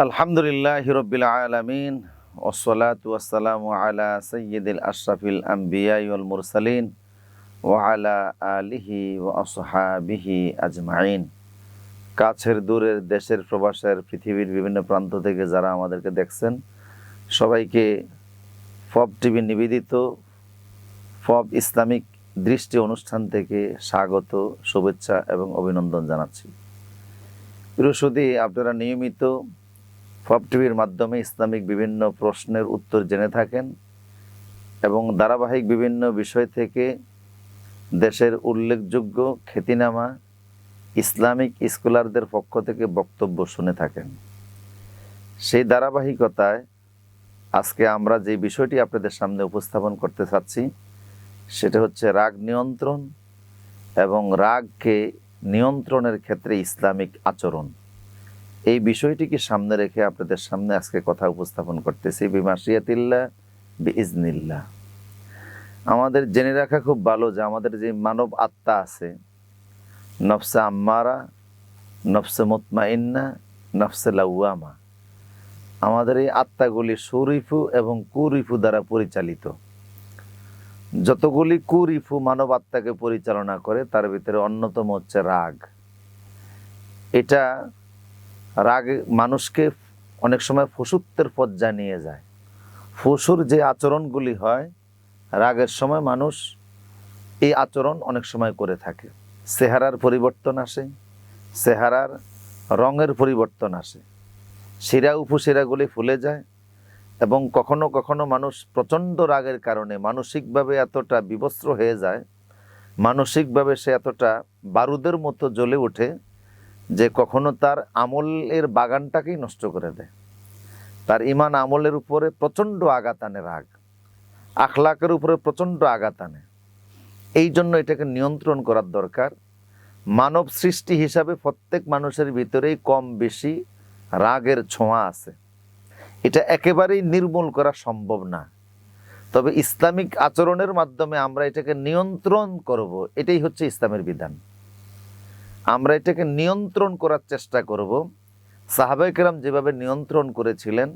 আলহামদুলিল্লাহি রাব্বিল আলামিন ওয়াসসালাতু ওয়াসসালামু আলা সাইয়্যিদিল আশরাফিল আমবিয়া ওয়াল মুরসালিন ওয়া আলা আলিহি ওয়া আসহাবিহি আজমাইন। কাছের দূরের দেশের প্রবাসের পৃথিবীর বিভিন্ন প্রান্ত থেকে যারা আমাদেরকে দেখছেন সবাইকে ফব টিভি নিবেদিত ফব ইসলামিক দৃষ্টি অনুষ্ঠান থেকে স্বাগত, শুভেচ্ছা এবং অভিনন্দন জানাচ্ছি। প্রিয় সুধী, আপনারা নিয়মিত ফব টিভির মাধ্যমে ইসলামিক বিভিন্ন প্রশ্নের উত্তর জেনে থাকেন এবং ধারাবাহিক বিভিন্ন বিষয় থেকে দেশের উল্লেখযোগ্য খ্যাতিনামা ইসলামিক স্কলারদের পক্ষ থেকে বক্তব্য শুনে থাকেন। সেই ধারাবাহিকতায় আজকে আমরা যে বিষয়টি আপনাদের সামনে উপস্থাপন করতে চাচ্ছি সেটা হচ্ছে রাগ নিয়ন্ত্রণ এবং রাগকে নিয়ন্ত্রণের ক্ষেত্রে ইসলামিক আচরণ। এই বিষয়টিকে সামনে রেখে আপনাদের সামনে আজকে কথা উপস্থাপন করতেছি বিমাশিয়াতিল্লাহ বিইজনিল্লাহ। আমাদের জেনে রাখা খুব ভালো যে আমাদের যে মানব আত্মা আছে, নফসে আম্মারা, নফসে মুতমাইন্না, নফসে লাওয়ামা, আমাদের এই আত্মাগুলি সুরিফু এবং কুরিফু দ্বারা পরিচালিত। যতগুলি কুরিফু মানব আত্মাকে পরিচালনা করে তার ভিতরে অন্যতম হচ্ছে রাগ। এটা রাগ মানুষকে অনেক সময় পশুত্বের পর্যায়ে নিয়ে যায়। পশুর যে আচরণগুলি হয় রাগের সময় মানুষ এই আচরণ অনেক সময় করে থাকে। চেহারার পরিবর্তন আসে, চেহারার রঙের পরিবর্তন আসে, শিরা উপশিরাগুলি ফুলে যায় এবং কখনো কখনো মানুষ প্রচণ্ড রাগের কারণে মানসিকভাবে এতটা বিবস্ত্র হয়ে যায়, মানসিকভাবে সে এতটা বারুদের মতো জ্বলে ওঠে যে কখনো তার আমলের বাগানটাকেই নষ্ট করে দেয়। তার ইমান আমলের উপরে প্রচণ্ড আঘাত আনে রাগ, আখলাকের উপরে প্রচণ্ড আঘাত আনে। এই জন্য এটাকে নিয়ন্ত্রণ করার দরকার। মানব সৃষ্টি হিসাবে প্রত্যেক মানুষের ভিতরেই কম বেশি রাগের ছোঁয়া আছে, এটা একেবারেই নির্মূল করা সম্ভব না। তবে ইসলামিক আচরণের মাধ্যমে আমরা এটাকে নিয়ন্ত্রণ করব, এটাই হচ্ছে ইসলামের বিধান। আমরা এটাকে নিয়ন্ত্রণ করার চেষ্টা করব সাহাবায়ে কেরাম যেভাবে নিয়ন্ত্রণ করেছিলেন।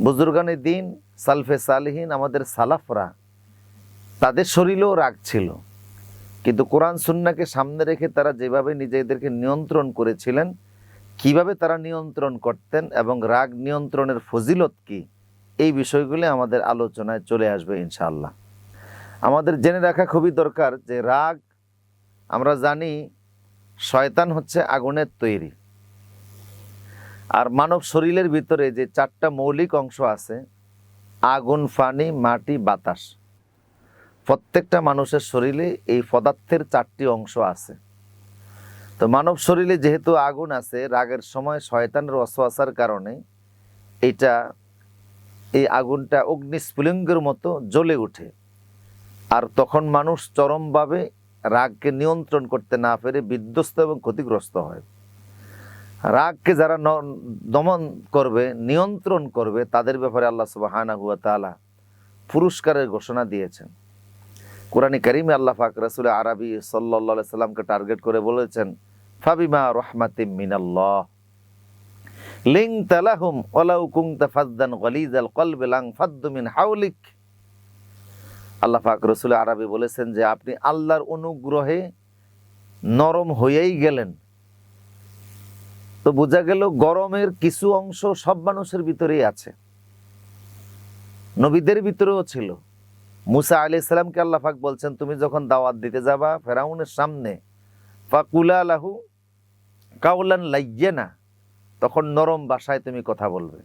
বুজুর্গানে দিন, সালফে সালেহিন, আমাদের সালাফরা, তাদের শরীরেও রাগ ছিল, কিন্তু কোরআন সুন্নাহকে সামনে রেখে তারা যেভাবে নিজেদেরকে নিয়ন্ত্রণ করেছিলেন, কিভাবে তারা নিয়ন্ত্রণ করতেন এবং রাগ নিয়ন্ত্রণের ফজিলত কি, এই বিষয়গুলি আমাদের আলোচনায় চলে আসবে ইনশাআল্লাহ। আমাদের জেনে রাখা খুবই দরকার যে রাগ, আমরা জানি শয়তান হচ্ছে আগুনের তৈরি। আর মানব শরীরের ভিতরে যে চারটা মৌলিক অংশ আছে, আগুন, পানি, মাটি, বাতাস, প্রত্যেকটা মানুষের শরীরে এই পদার্থের চারটি অংশ আছে। তো মানব শরীরে যেহেতু আগুন আছে, রাগের সময় শয়তানের ওয়াসওয়াসার কারণে এই আগুনটা অগ্নিস্ফুলিঙ্গের মতো জ্বলে ওঠে। আর তখন মানুষ চরমভাবে রাগকে নিয়ন্ত্রণ করতে না পেরে বিধ্বস্ত এবং ক্ষতিগ্রস্ত হয়। রাগকে যারা দমন করবে, নিয়ন্ত্রণ করবে, তাদের ব্যাপারে আল্লাহ সুবহানাহু ওয়া তাআলা পুরস্কারের ঘোষণা দিয়েছেন। কোরআনে কারিমে আল্লাহ পাক রাসূল আরবি সাল্লাল্লাহু আলাইহি সাল্লামকে টার্গেট করে বলেছেন, ফাবিমা রাহমাতিম মিনাল্লাহ লিনতা লাহুম ওয়ালাউ কুনতা ফাযযান গালিযাল কলবি লাং ফাদ্দু মিন হাওলিক। আল্লাহ পাক রাসূল আরবি বলেছেন যে আপনি আল্লাহর অনুগ্রহে নরম হয়েই গেলেন। তো বোঝা গেল গরমের কিছু অংশ সব মানুষের ভিতরেই আছে, নবীদের ভিতরেও ছিল। মুসা আলাইহিস সালামকে আল্লাহ পাক বলছেন, তুমি যখন দাওয়াত দিতে যাবা ফেরাউনের সামনে, ফাকুলা লাহু কাওলান লাইয়্যিনা, তখন নরম ভাষায় তুমি কথা বলবে।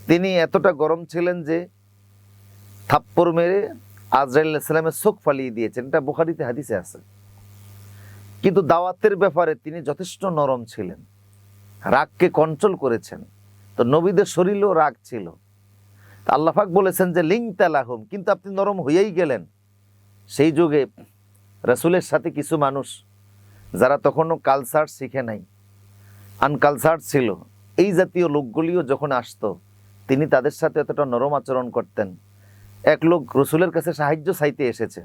তিনি এতটা গরম ছিলেন যে থাপ্পড় মেরে আজরাইল আলাইহিস সালামের চোখ ফালিয়ে দিয়েছেন, এটা বুখারীতে হাদিসে আছে। কিন্তু দাওয়াতের ব্যাপারে তিনি যথেষ্ট নরম ছিলেন, রাগকে কন্ট্রোল করেছেন। তো নবীদের শরীরেও রাগ ছিল। আল্লাহ পাক বলেছেন যে লিনতা লাহুম, কিন্তু আপনি নরম হয়েই গেলেন। সেই যুগে রাসূলের সাথে কিছু মানুষ যারা তখনও কালচার শিখে নাই, আনকালচার ছিল, এই জাতীয় লোকগুলিও যখন আসতো তিনি তাদের সাথে এতটা নরম আচরণ করতেন। এক লোক রসুলের কাছে সাহায্য চাইতে এসেছে,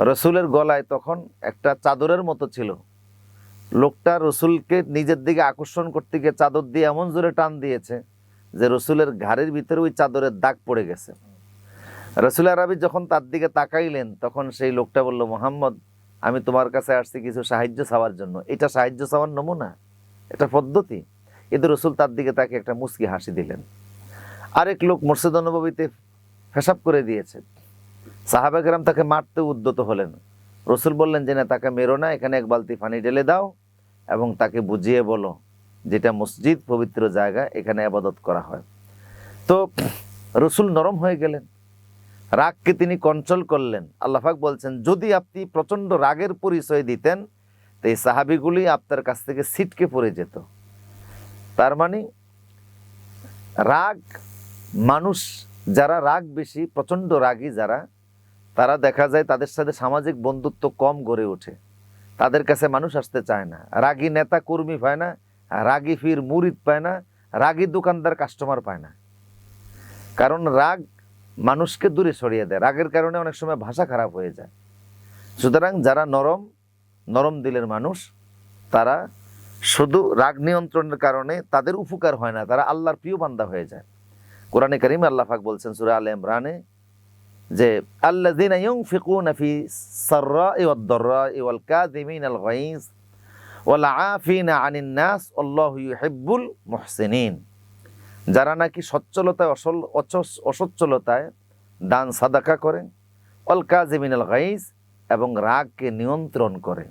রসুলের গলায় তখন একটা চাদরের মতো ছিল, লোকটা রসুলকে নিজের দিকে আকর্ষণ করতে গিয়ে চাদর দিয়ে এমন জোরে টান দিয়েছে যে রসুলের ঘাড়ের ভিতরে ওই চাদরের দাগ পড়ে গেছে। রসুল আরবি যখন তার দিকে তাকাইলেন তখন সেই লোকটা বলল, মোহাম্মদ, আমি তোমার কাছে আসছি কিছু সাহায্য চাওয়ার জন্য। এটা সাহায্য চাওয়ার নমুনা, এটা পদ্ধতি। কিন্তু রসুল তার দিকে তাকে একটা মুচকি হাসি দিলেন। আরেক লোক মসজিদ নববীতে পেশাব করে দিয়েছে, সাহাবা কেরাম তাকে মারতে উদ্যত হলেন। রসুল বললেন যে না, তাকে মেরো না, এখানে এক বালতি পানি ঢেলে দাও এবং তাকে বুঝিয়ে বলো যেটা মসজিদ, পবিত্র জায়গা, এখানে আবাদত করা হয়। তো রসুল নরম হয়ে গেলেন, রাগকে তিনি কন্ট্রোল করলেন। আল্লাহ পাক বলছেন, যদি আপনি প্রচন্ড রাগের পরিচয় দিতেন তো এই সাহাবিগুলি আপনার কাছ থেকে ছিটকে পড়ে যেত। তার মানে রাগ, মানুষ যারা রাগ বেশি, প্রচন্ড রাগী যারা, তারা দেখা যায় তাদের সাথে সামাজিক বন্ধুত্ব কম গড়ে ওঠে, তাদের কাছে মানুষ আসতে চায় না। রাগী নেতা কর্মী পায় না, রাগী ফির মুরিদ পায় না, রাগী দোকানদার কাস্টমার পায় না। কারণ রাগ মানুষকে দূরে সরিয়ে দেয়, রাগের কারণে অনেক সময় ভাষা খারাপ হয়ে যায়। সুতরাং যারা নরম দিলের মানুষ, তারা শুধু রাগ নিয়ন্ত্রণের কারণে তাদের উপকার হয় না, তারা আল্লাহর প্রিয় বান্দা হয়ে যায়। কোরআনে কারিমে আল্লাহ পাক বলছেন সূরা আলে ইমরানে যে আল্লাযীনা ইউনফিকুনা ফি সাররাই ওয়াদ দাররাই ওয়াল কাযিমিনাল গায়জ ওয়াল আফিনা আনিন নাস আল্লাহু ইউহিব্বুল মুহসিনিন। যারা নাকি সচ্ছলতায় অসচ্ছলতায় দান সাদাকা করে, ওয়াল কাযিমিনাল গায়জ, এবং রাগকে নিয়ন্ত্রণ করে,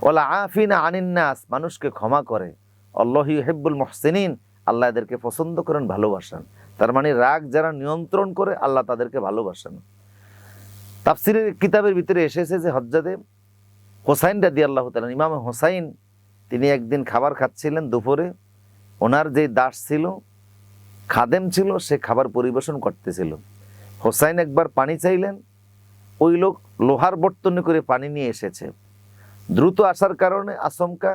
ওয়াল আফিনা আনিন নাস, মানুষকে ক্ষমা করে, আল্লাহু ইউহিব্বুল মুহসিনিন, আল্লাহ এদেরকে পছন্দ করেন, ভালোবাসেন। তার মানে রাগ যারা নিয়ন্ত্রণ করে আল্লাহ তাদেরকে ভালোবাসেন। তাফসিরের কিতাবের ভিতরে এসেছে যে হযরতে হোসাইন রাদিয়াল্লাহু তাআলা, ইমাম হোসাইন, তিনি একদিন খাবার খাচ্ছিলেন দুপুরে, ওনার যে দাস ছিল, খাদেম ছিল, সে খাবার পরিবেশন করতেছিল। হোসাইন একবার পানি চাইলেন, ওই লোক লোহার বর্তনে করে পানি নিয়ে এসেছে। দ্রুত আসার কারণে আচমকা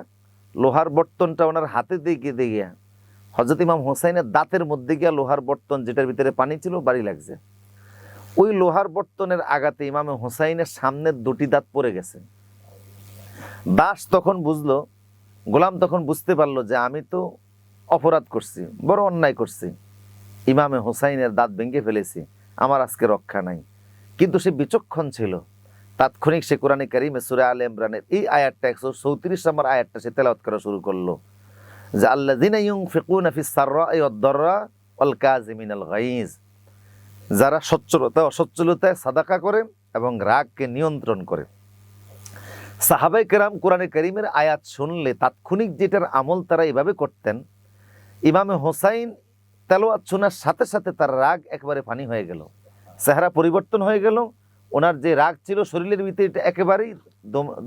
লোহার বর্তনটা ওনার হাতে দিয়ে গিয়া হযরত ইমাম হোসাইনের দাঁতের মধ্যে গিয়া লোহার বর্তন যেটার ভিতরে পানি ছিল বাড়ি লাগছে। ওই লোহার বর্তনের আঘাতে ইমাম হোসাইনের সামনের দুটি দাঁত পড়ে গেছে। দাস তখন বুঝলো, গোলাম তখন বুঝতে পারলো যে আমি তো অপরাধ করছি, বড় অন্যায় করছি, ইমামে হোসাইনের দাঁত ভেঙে ফেলেছি, আমার আজকে রক্ষা নাই। কিন্তু সে বিচক্ষণ ছিল, তাৎক্ষণিক সে কোরআনে কারিমে সূরা আলে ইমরানের এই আয়াতটা 134 নম্বর আয়াতটা সে তেলাওয়াত করা শুরু করলো যে আল্লাযীনা ইউনফিকুনা ফিস সাররাই ওয়াদ দাররা ওয়াল কাযিমিনাল গায়জ, যারা সচ্ছলতা অসচ্ছলতায় সাদাকা করে এবং রাগকে নিয়ন্ত্রণ করে। সাহাবায়ে কেরাম কোরআনে কারিমের আয়াত শুনলে তাৎক্ষণিক যেটার আমল তারা এভাবে করতেন, ইমামে হোসাইন তেলাওয়াত শোনার সাথে সাথে তার রাগ একেবারে পানি হয়ে গেল, চেহারা পরিবর্তন হয়ে গেল, ওনার যে রাগ ছিল শরীরের ভিতরে এটা একেবারেই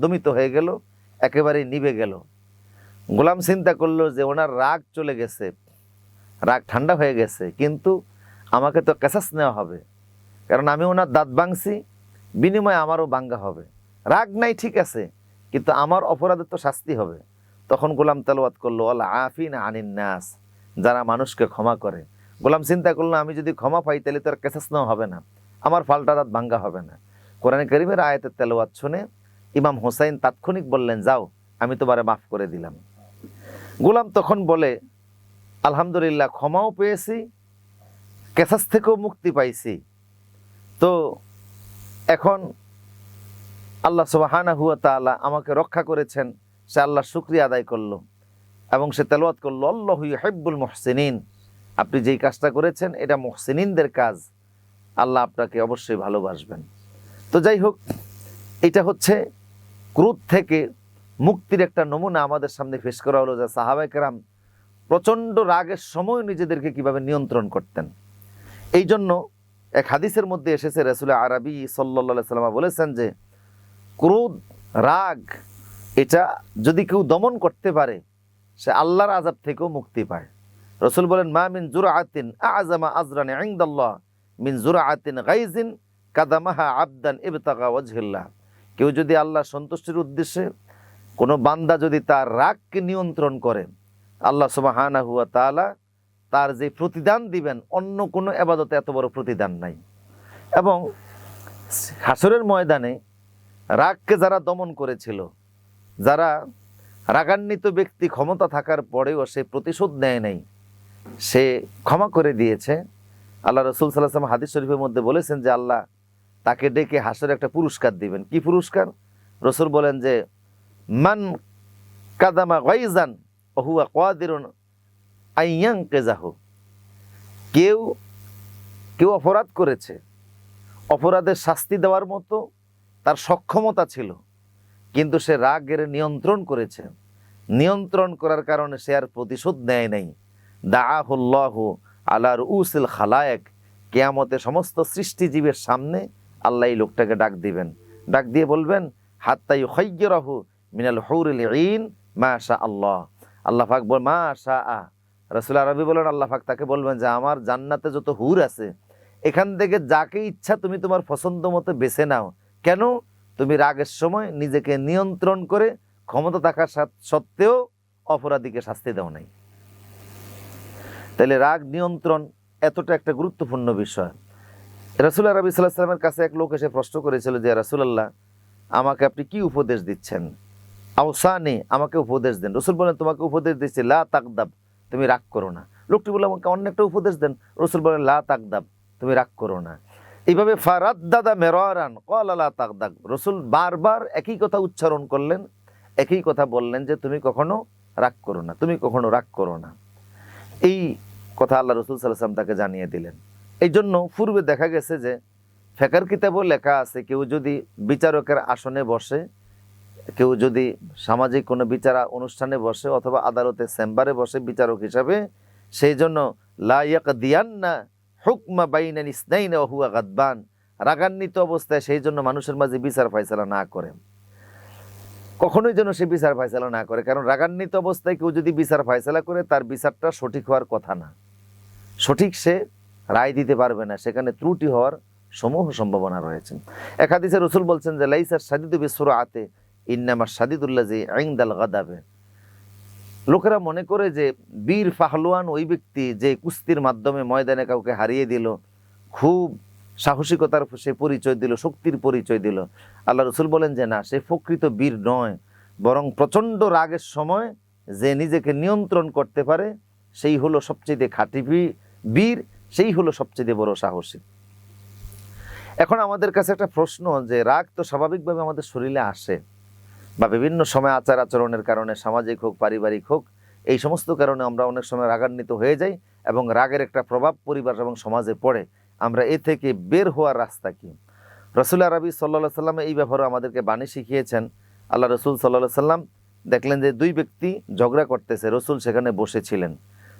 দমিত হয়ে গেল, একেবারেই নিভে গেল। গোলাম চিন্তা করলো যে ওনার রাগ চলে গেছে, রাগ ঠান্ডা হয়ে গেছে, কিন্তু আমাকে তো কেসাস নেওয়া হবে, কারণ আমি ওনার দাঁত ভাঙছি, বিনিময়ে আমারও ভাঙ্গা হবে। রাগ নাই ঠিক আছে, কিন্তু আমার অপরাধের তো শাস্তি হবে। তখন গোলাম তেলাওয়াত করলো ওয়াল আফিনা আনিন নাস, যারা মানুষকে ক্ষমা করে। গোলাম চিন্তা করলো আমি যদি ক্ষমা পাই তাহলে তো আর কেসাস নেওয়া হবে না, আমার পাল্টা দাঁত ভাঙ্গা হবে না। কোরআনে কারিমের আয়াতের তেলাওয়াত শুনে ইমাম হোসাইন তাৎক্ষণিক বললেন, যাও, আমি তোমারে মাফ করে দিলাম। গোলাম তখন বলে, আলহামদুলিল্লাহ, ক্ষমাও পেয়েছি, কেসাস থেকেও মুক্তি পাইছি, তো এখন আল্লাহ সুবহানাহু ওয়া তাআলা আমাকে রক্ষা করেছেন। সে আল্লাহর শুকরিয়া আদায় করলো এবং সে তেলাওয়াত করলো আল্লাহু ইউহিব্বুল মুহসিনিন, আপনি যেই কাজটা করেছেন এটা মুহসিনিনদের কাজ, আল্লাহ আপনাকে অবশ্যই ভালোবাসবেন। তো যাই হোক, এটা হচ্ছে ক্রোধ থেকে মুক্তির একটা নমুনা আমাদের সামনে পেশ করা হলো, যে সাহাবায়ে কেরাম প্রচণ্ড রাগের সময় নিজেদেরকে কিভাবে নিয়ন্ত্রণ করতেন। এই জন্য এক হাদিসের মধ্যে এসেছে, রাসূল আরবি সাল্লাল্লাহু আলাইহি ওয়াসাল্লাম বলেছেন যে ক্রোধ, রাগ, এটা যদি কেউ দমন করতে পারে সে আল্লাহর আযাব থেকেও মুক্তি পায়। রাসূল বলেন, মা মিন জুরআতিন আ'যামা আজরান ইনদাল্লাহ মিন জুরআতিন গাইজিন কাদামাহা আবদান ইবতাগা ওয়াজহিল্লাহ। কেউ যদি আল্লাহর সন্তুষ্টির উদ্দেশ্যে, কোনো বান্দা যদি তার রাগকে নিয়ন্ত্রণ করে, আল্লাহ সুবহানাহু ওয়া তাআলা তার যে প্রতিদান দিবেন, অন্য কোনো ইবাদতে এত বড় প্রতিদান নাই। এবং হাসরের ময়দানে রাগকে যারা দমন করেছিল, যারা রাগান্বিত ব্যক্তি ক্ষমতা থাকার পরেও সে প্রতিশোধ নেয় নাই, সে ক্ষমা করে দিয়েছে। আল্লাহ রসুল সাল্লাল্লাহু আলাইহি ওয়াসাল্লাম হাদিস শরীফের মধ্যে বলেছেন যে আল্লাহ তাকে ডেকে হাসরে একটা পুরস্কার দিবেন। কি পুরস্কার? রসুল বলেন যে মান কাদামা গাইজান ওয়া হুয়া কাদিরুন আইয়ানকিযাহু, কেউ কেউ অপরাধ করেছে, অপরাধের শাস্তি দেওয়ার মতো তার সক্ষমতা ছিল, কিন্তু সে রাগের নিয়ন্ত্রণ করেছে, নিয়ন্ত্রণ করার কারণে সে আর প্রতিশোধ নেয় নাই। দাআহুল্লাহু আলা রুউসিল খালায়েক, কিয়ামতে সমস্ত সৃষ্টিজীবের সামনে আল্লাহ এই লোকটাকে ডাক দিবেন, ডাক দিয়ে বলবেন হাত্তা ইউখায়্যিরাহু মিনাল হুরিল ঈন মা শা আল্লাহ। আল্লাহ পাক বল মা শা আ, রাসূল আরবি বলেন আল্লাহ পাক তাকে বলবেন যে আমার জান্নাতে যত হুর আছে এখান থেকে যাকে ইচ্ছা তুমি তোমার পছন্দ মতো বেছে নাও। কেন? তুমি রাগের সময় নিজেকে নিয়ন্ত্রণ করে ক্ষমতা থাকার সত্ত্বেও অপরাধীকে শাস্তি দাও নাই। তাহলে রাগ নিয়ন্ত্রণ এতটা একটা গুরুত্বপূর্ণ বিষয়। রাসূলুল্লাহ সাল্লাল্লাহু আলাইহি ওয়াসাল্লামের কাছে এক লোক এসে প্রশ্ন করেছিল যে রাসূলুল্লাহ, আমাকে আপনি কি উপদেশ দিচ্ছেন? আওসানি, আমাকে উপদেশ দেন। রাসূল বলেন তোমাকে উপদেশ দিচ্ছি লা তাকদাব, তুমি রাগ করো না। লোকটি বলে আমাকে অন্য একটা উপদেশ দেন। রাসূল বলেন লা তাকদাব, তুমি রাগ করো না। এইভাবে ফারাদ্দাদা মিরারান ক্বালা লা তাকদাব, রাসূল বারবার একই কথা উচ্চারণ করলেন, একই কথা বললেন যে তুমি কখনো রাগ করো না, তুমি কখনো রাগ করো না। এই কথা আল্লাহ রাসূল সাল্লাল্লাহু আলাইহি ওয়াসাল্লাম তাকে জানিয়ে দিলেন। এই জন্য পূর্বে দেখা গেছে যে ফিকহের কিতাবেও লেখা আছে, কেউ যদি বিচারকের আসনে বসে, কেউ যদি সামাজিক কোনো বিচার অনুষ্ঠানে বসে অথবা আদালতের চেম্বারে বসে বিচারক হিসাবে, সেই জন্য লা ইয়াকদিয়ান্না হুকমা বাইনাল ইসনাইন ওয়া হুয়া গাদবান, রাগান্বিত অবস্থায় সেই জন্য মানুষের মাঝে বিচার ফয়সালা না করে, কখনোই যেন সে বিচার ফয়সালা না করে। কারণ রাগান্বিত অবস্থায় কেউ যদি বিচার ফয়সালা করে তার বিচারটা সঠিক হওয়ার কথা না, সঠিক সে রায় দিতে পারবে না, সেখানে ত্রুটি হওয়ার সমূহ সম্ভাবনা রয়েছে। এক হাদিসে রাসূল বলছেন যে লাইসা শাদীদু বিসুরআতি ইন্নামা শাদীদুল্লাযী ইনদাল গাদাবে। লোকেরা মনে করে যে বীর পাহলওয়ান ওই ব্যক্তি যে কুস্তির মাধ্যমে ময়দানে কাউকে হারিয়ে দিল, খুব সাহসিকতার সে পরিচয় দিল, শক্তির পরিচয় দিল। আল্লাহ রাসূল বলেন যে না, সে প্রকৃত বীর নয়, বরং প্রচণ্ড রাগের সময় যে নিজেকে নিয়ন্ত্রণ করতে পারে সেই হলো সবচেয়ে খাঁটি বীর, সেই হলো সবচেয়ে বড় সাহসী। এখন আমাদের কাছে একটা প্রশ্ন, যে রাগ তো স্বাভাবিকভাবে আমাদের শরীরে আসে, বা বিভিন্ন সময় আচার আচরণের কারণে, সামাজিক হোক পারিবারিক হোক, এই সমস্ত কারণে আমরা অনেক সময় রাগান্বিত হয়ে যাই এবং রাগের একটা প্রভাব পরিবার এবং সমাজে পড়ে। আমরা এ থেকে বের হওয়ার রাস্তা কি? রাসূল আরবি সাল্লাল্লাহু আলাইহি ওয়াসাল্লাম এই ব্যাপারে আমাদেরকে বাণী শিখিয়েছেন। আল্লাহ রাসূল সাল্লাল্লাহু আলাইহি ওয়াসাল্লাম দেখলেন যে দুই ব্যক্তি ঝগড়া করতেছে, রাসূল সেখানে বসেছিলেন।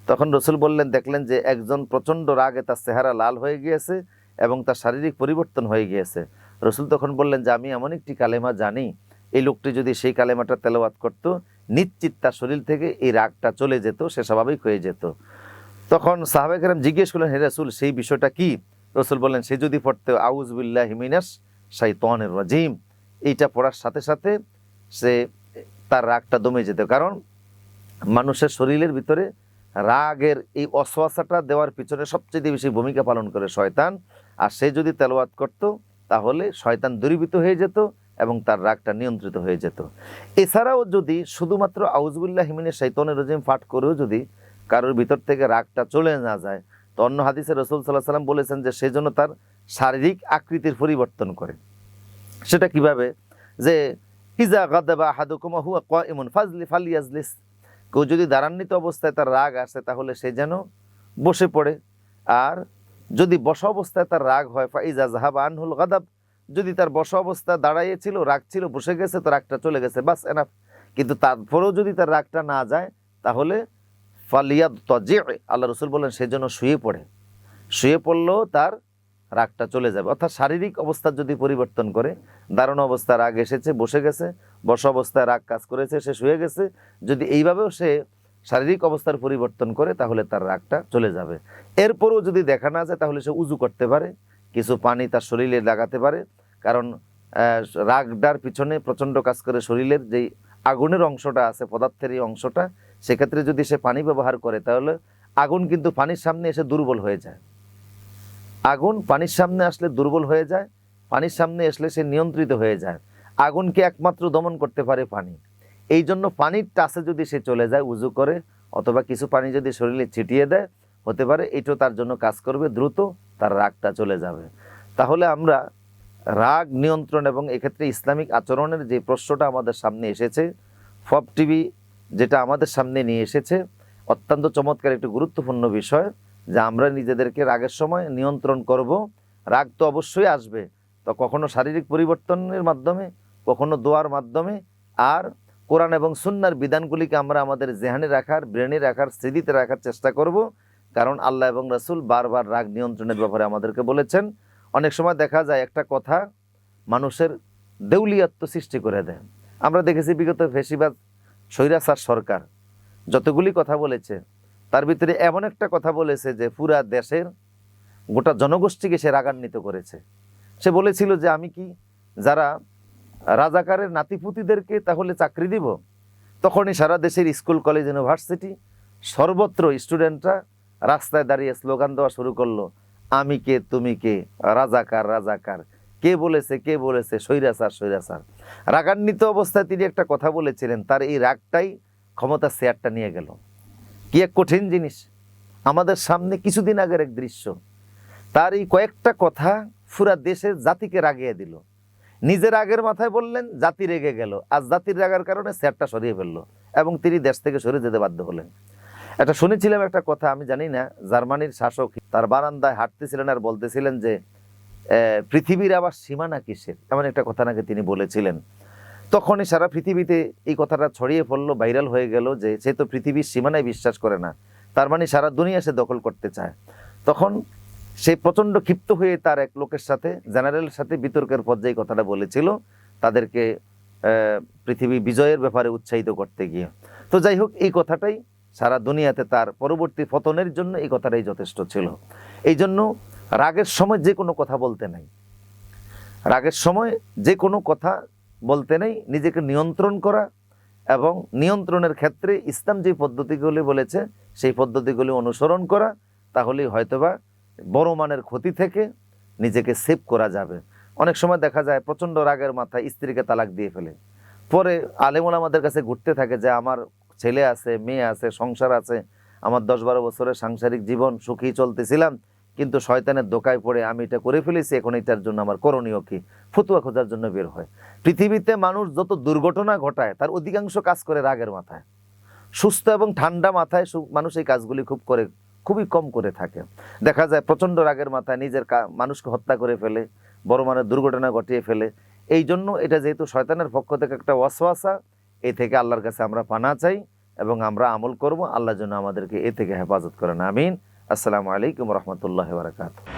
তখন রাসূল বললেন, দেখলেন যে একজন প্রচণ্ড রাগে তার চেহারা লাল হয়ে গিয়েছে এবং তার শারীরিক পরিবর্তন হয়ে গিয়েছে। রাসূল তখন বললেন যে আমি এমন একটি কালেমা জানি, এই লোকটি যদি সেই কালেমাটা তেলাওয়াত করত, নিশ্চিত তার শরীর থেকে এই রাগটা চলে যেত, সে স্বাভাবিক হয়ে যেত। তখন সাহাবায়ে কেরাম জিজ্ঞেস করলেন, হে রাসূল সেই বিষয়টা কি? রাসূল বললেন, সে যদি পড়তে আউযু বিল্লাহি মিনাশ শাইতানির রাজিম, এইটা পড়ার সাথে সাথে সে তার রাগটা দমে যেত। কারণ মানুষের শরীরের ভিতরে রাগের এই অসওয়াসাটা দেওয়ার পিছনে সবচেয়ে বেশি ভূমিকা পালন করে শয়তান, আর সে যদি তেলাওয়াত করত তাহলে শয়তান দূরীভূত হয়ে যেত এবং তার রাগটা নিয়ন্ত্রিত হয়ে যেত। এছাড়াও যদি শুধুমাত্র আউযু বিল্লাহি মিনাশ শাইতানির রাজিম পাঠ করেও যদি কারোর ভিতর থেকে রাগটা চলে না যায়, তো অন্য হাদিসে রাসূল সাল্লাল্লাহু আলাইহি ওয়াসাল্লাম বলেছেন যে সেজন্য তার শারীরিক আকৃতির পরিবর্তন করে। সেটা কিভাবে? যে ইজা গাদাবা আহাদুকুম ওয়া হুয়া কাইমুন ফালিয়াজলিস, কেউ যদি দাঁড়ান্বিত অবস্থায় তার রাগ আসে তাহলে সে যেন বসে পড়ে, আর যদি বসা অবস্থায় তার রাগ হয় ফাইজা যাহাবা আনহুল গাদাব, যদি তার বসা অবস্থায় দাঁড়াইয়েছিল, রাগ ছিল, বসে গেছে, তো রাগটা চলে গেছে, বাস এনাফ। কিন্তু তারপরেও যদি তার রাগটা না যায় তাহলে ফালিয়াদতাজি, আল্লাহ রাসূল বলেন সেজন্য শুয়ে পড়ে, শুয়ে পড়লেও তার রাগটা চলে যাবে। অর্থাৎ শারীরিক অবস্থার যদি পরিবর্তন করে, দাঁড়ানো অবস্থায় রাগ এসেছে, বসে গেছে, বসা অবস্থায় রাগ কাজ করেছে, সে শুয়ে গেছে, যদি এইভাবেও সে শারীরিক অবস্থার পরিবর্তন করে তাহলে তার রাগটা চলে যাবে। এরপরও যদি দেখা না যায় তাহলে সে উজু করতে পারে, কিছু পানি তার শরীরে লাগাতে পারে, কারণ রাগটার পিছনে প্রচণ্ড কাজ করে শরীরের যেই আগুনের অংশটা আছে, পদার্থের এই অংশটা, সেক্ষেত্রে যদি সে পানি ব্যবহার করে তাহলে আগুন কিন্তু পানির সামনে এসে দুর্বল হয়ে যায়। আগুন পানির সামনে আসলে দুর্বল হয়ে যায়, পানির সামনে আসলে সে নিয়ন্ত্রিত হয়ে যায়। আগুনকে একমাত্র দমন করতে পারে পানি। এই জন্য পানির টাচে যদি সে চলে যায় উজু করে অথবা কিছু পানি যদি শরীরে ছিটিয়ে দেয়, হতে পারে এটাও তার জন্য কাজ করবে, দ্রুত তার রাগটা চলে যাবে। তাহলে আমরা রাগ নিয়ন্ত্রণ এবং এক্ষেত্রে ইসলামিক আচরণের যে প্রশ্নটা আমাদের সামনে এসেছে, ফব টিভি যেটা আমাদের সামনে নিয়ে এসেছে, অত্যন্ত চমৎকার একটি গুরুত্বপূর্ণ বিষয়, যে আমরা নিজেদেরকে রাগের সময় নিয়ন্ত্রণ করব। রাগ তো অবশ্যই আসবে, তো কখনো শারীরিক পরিবর্তনের মাধ্যমে, কখনো দোয়ার মাধ্যমে, আর কোরআন এবং সুন্নাহর বিধানগুলিকে আমরা আমাদের জেহানে রাখার, ব্রেনে রাখার, স্মৃতিতে রাখার চেষ্টা করব। কারণ আল্লাহ এবং রাসূল বারবার রাগ নিয়ন্ত্রণের ব্যাপারে আমাদেরকে বলেছেন। অনেক সময় দেখা যায় একটা কথা মানুষের দেউলিয়াত্ব সৃষ্টি করে দেয়। আমরা দেখেছি বিগত ফ্যাসিবাদ স্বৈরাচার সরকার যতগুলি কথা বলেছে, তার ভিতরে এমন একটা কথা বলেছে যে পুরা দেশের গোটা জনগোষ্ঠীকে সে রাগান্বিত করেছে। সে বলেছিল যে আমি কি যারা রাজাকারের নাতিপুতিদেরকে তাহলে চাকরি দিব? তখনই সারা দেশের স্কুল, কলেজ, ইউনিভার্সিটি সর্বত্র স্টুডেন্টরা রাস্তায় দাঁড়িয়ে স্লোগান দেওয়া শুরু করলো, আমি কে, তুমি কে, রাজাকার রাজাকার, কে বলেছে, কে বলেছে, স্বৈরাচার স্বৈরাচার। রাগান্বিত অবস্থায় তিনি একটা কথা বলেছিলেন, তার এই রাগটাই ক্ষমতার চেয়ারটা নিয়ে গেল। কি এক কঠিন জিনিস! আমাদের সামনে কিছুদিন আগের এক দৃশ্য, তার এই কয়েকটা কথা পুরা দেশের জাতিকে রাগিয়ে দিল। নিজের রাগের মাথায় বললেন, জাতি রেগে গেল, আজ জাতির রাগার কারণে চেয়ারটা সরিয়ে ফেললো এবং তিনি দেশ থেকে সরে যেতে বাধ্য হলেন। এটা শুনেছিলাম একটা কথা, আমি জানি না, জার্মানির শাসক তার বারান্দায় হাঁটতেছিলেন আর বলতেছিলেন যে পৃথিবীর আবার সীমানা কিসের, এমন একটা কথা নাকি তিনি বলেছিলেন। তখনই সারা পৃথিবীতে এই কথাটা ছড়িয়ে পড়লো, ভাইরাল হয়ে গেল যে সে তো পৃথিবীর সীমানায় বিশ্বাস করে না, তার মানে সারা দুনিয়া সে দখল করতে চায়। তখন সে প্রচণ্ড ক্ষিপ্ত হয়ে তার এক লোকের সাথে, জেনারেলের সাথে বিতর্কের পর্যায়ে কথাটা বলেছিল, তাদেরকে পৃথিবী বিজয়ের ব্যাপারে উৎসাহিত করতে গিয়ে। তো যাই হোক, এই কথাটাই সারা দুনিয়াতে তার পরবর্তী পতনের জন্য এই কথাটাই যথেষ্ট ছিল। এই জন্য রাগের সময় যে কোনো কথা বলতে নেই, রাগের সময় যে কোনো কথা বলতে নেই, নিজেকে নিয়ন্ত্রণ করা এবং নিয়ন্ত্রণের ক্ষেত্রে ইসলাম যে পদ্ধতিগুলি বলেছে সেই পদ্ধতিগুলি অনুসরণ করা, তাহলেই হয়তোবা বড় মানের ক্ষতি থেকে নিজেকে সেভ করা যাবে। অনেক সময় দেখা যায় প্রচণ্ড রাগের মাথায় স্ত্রীকে তালাক দিয়ে ফেলে, পরে আলেম ওলামাদের কাছে ঘুরতে থাকে যে আমার ছেলে আছে, মেয়ে আছে, সংসার আছে, আমার 10-12 বছরের সাংসারিক জীবন সুখী চলতেছিলাম, কিন্তু শয়তানের দোকায় পড়ে আমি এটা করে ফেলেছি, এখন এটার জন্য আমার করণীয় কি? ফতুয়া খোঁজার জন্য বের হয়। পৃথিবীতে মানুষ যত দুর্ঘটনা ঘটায় তার অধিকাংশ কাজ করে রাগের মাথায়। সুস্থ এবং ঠান্ডা মাথায় মানুষ এই কাজগুলি খুবই কম করে থাকে। দেখা যায় প্রচণ্ড রাগের মাথায় নিজের মানুষকে হত্যা করে ফেলে, বড় মানের দুর্ঘটনা ঘটিয়ে ফেলে। এই জন্য এটা যেহেতু শয়তানের পক্ষ থেকে একটা ওয়াসওয়াসা, এ থেকে আল্লাহর কাছে আমরা পানা চাই এবং আমরা আমল করব। আল্লাহ যেন আমাদেরকে এ থেকে হেফাজত করেন, আমিন। আসসালামু আলাইকুম রহমতুল্লাহ বারাকাতুহু।